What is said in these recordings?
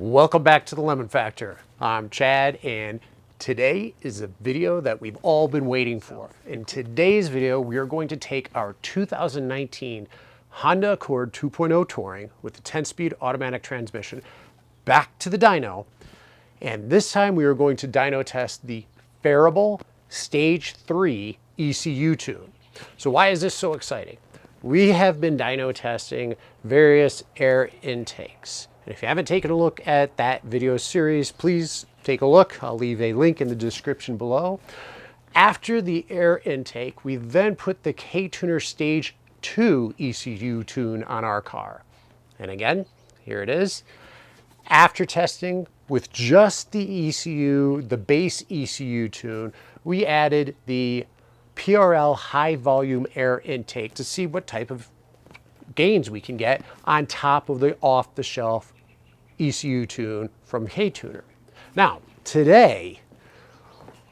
Welcome back to the Lemon Factor. I'm Chad, and today is a video that we've all been waiting for. In today's video, we are going to take our 2019 Honda Accord 2.0 Touring with the 10-speed automatic transmission back to the dyno, and this time we are going to dyno test the Phearable Stage 3 ECU tune. So why is this so exciting? We have been dyno testing various air intakes. And if you haven't taken a look at that video series, please take a look. I'll leave a link in the description below. After the air intake, we then put the KTuner Stage 2 ECU tune on our car. And again, here it is. After testing with just the ECU, the base ECU tune, we added the Phearable high volume air intake to see what type of gains we can get on top of the off-the-shelf ECU tune from KTuner. Now, today,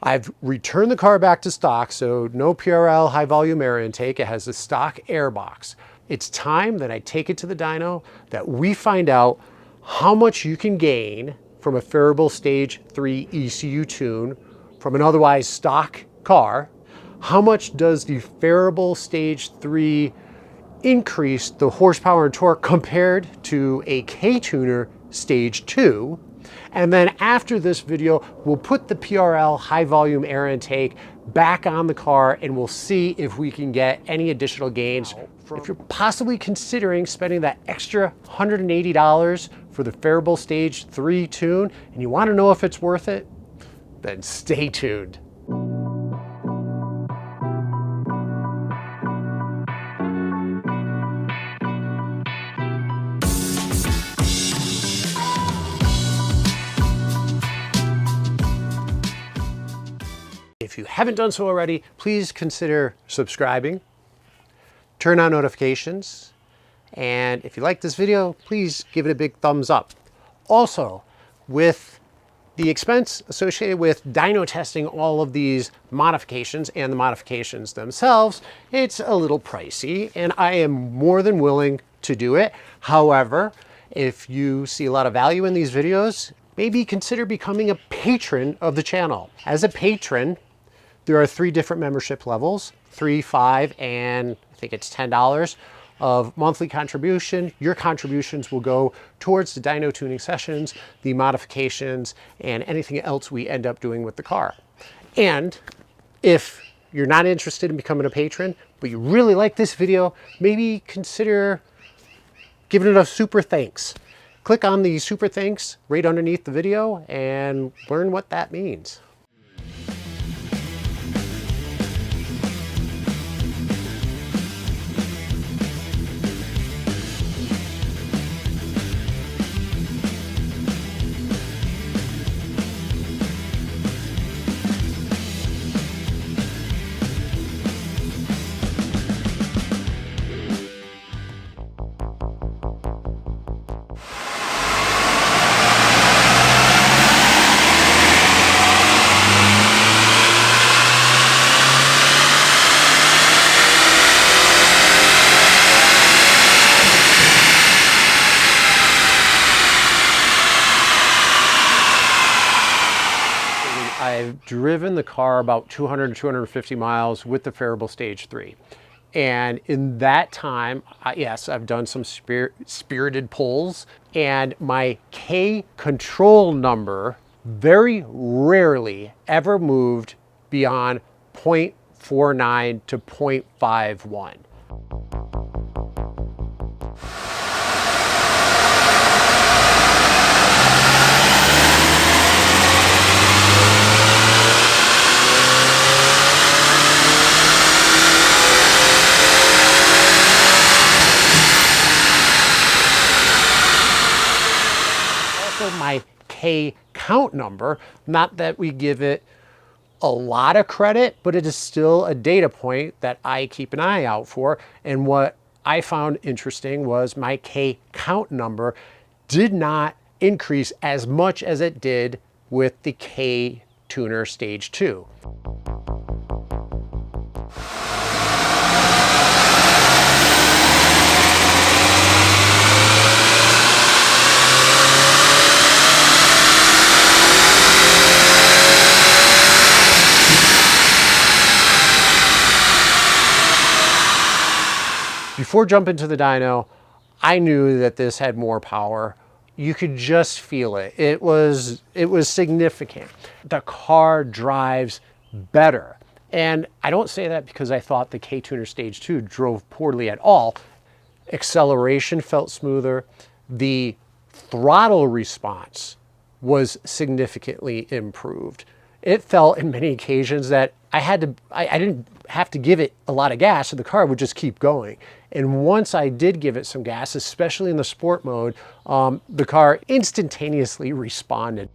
I've returned the car back to stock, so no Phearable high volume air intake. It has a stock air box. It's time that I take it to the dyno, that we find out how much you can gain from a Phearable Stage 3 ECU tune from an otherwise stock car. How much does the Phearable Stage 3 increase the horsepower and torque compared to a KTuner Stage 2? And then after this video, we'll put the Phearable high volume air intake back on the car and we'll see if we can get any additional gains. If you're possibly considering spending that extra $180 for the Phearable Stage 3 tune and you want to know if it's worth it, then stay tuned. If you haven't done so already, please consider subscribing, turn on notifications, and if you like this video, please give it a big thumbs up. Also, with the expense associated with dyno testing all of these modifications and the modifications themselves, it's a little pricey, and I am more than willing to do it. However, if you see a lot of value in these videos, maybe consider becoming a patron of the channel. As a patron, there are 3 different membership levels, $3, $5, and I think it's $10 of monthly contribution. Your contributions will go towards the dyno tuning sessions, the modifications, and anything else we end up doing with the car. And if you're not interested in becoming a patron, but you really like this video, maybe consider giving it a super thanks. Click on the super thanks right underneath the video and learn what that means. I've driven the car about 200 to 250 miles with the Phearable Stage 3. And in that time, yes, I've done some spirited pulls, and my K control number very rarely ever moved beyond 0.49 to 0.51. My K count number, not that we give it a lot of credit, but it is still a data point that I keep an eye out for. And what I found interesting was my K count number did not increase as much as it did with the KTuner Stage 2. before jumping to the dyno, I knew that this had more power. You could just feel it. It was significant. The car drives better. And I don't say that because I thought the KTuner Stage 2 drove poorly at all. Acceleration felt smoother. The throttle response was significantly improved. It felt in many occasions that I didn't have to give it a lot of gas, so the car would just keep going. And once I did give it some gas, especially in the sport mode, the car instantaneously responded.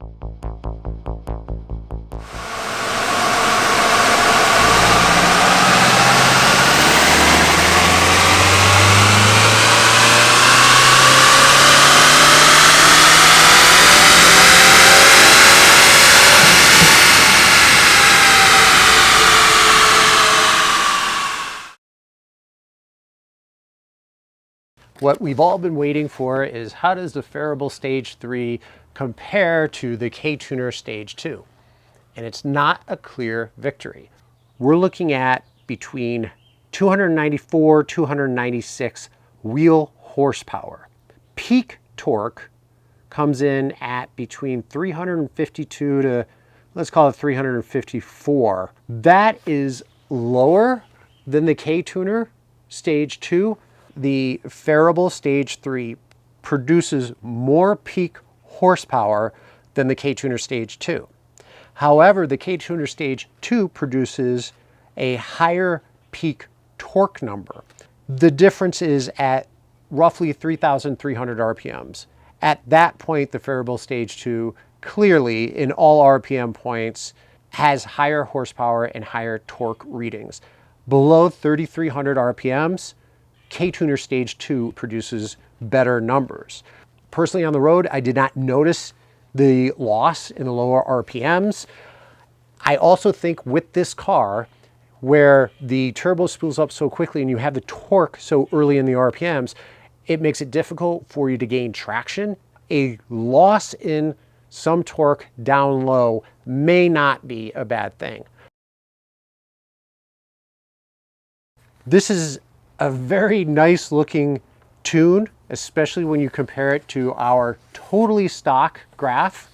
What we've all been waiting for is, how does the Phearable Stage 3 compare to the KTuner Stage 2? And it's not a clear victory. We're looking at between 294, 296 wheel horsepower. Peak torque comes in at between 352 to, let's call it 354. That is lower than the KTuner Stage 2. The Phearable Stage 3 produces more peak horsepower than the KTuner Stage 2. However, the KTuner Stage 2 produces a higher peak torque number. The difference is at roughly 3,300 RPMs. At that point, the Phearable Stage 2 clearly, in all RPM points, has higher horsepower and higher torque readings. Below 3,300 RPMs, KTuner Stage 2 produces better numbers. Personally on the road, I did not notice the loss in the lower RPMs. I also think with this car, where the turbo spools up so quickly and you have the torque so early in the RPMs, it makes it difficult for you to gain traction. A loss in some torque down low may not be a bad thing. This is a very nice looking tune, especially when you compare it to our totally stock graph.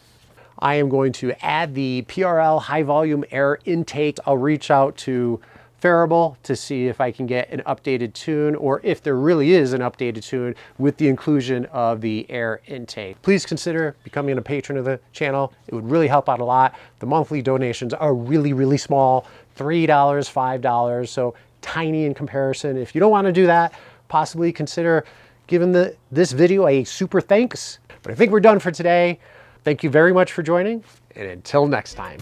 I am going to add the PRL high volume air intake. I'll reach out to Phearable to see if I can get an updated tune, or if there really is an updated tune with the inclusion of the air intake. Please consider becoming a patron of the channel. It would really help out a lot. The monthly donations are really, really small, $3, $5, so tiny in comparison. If you don't want to do that, possibly consider giving this video a super thanks. But I think we're done for today. Thank you very much for joining, and until next time.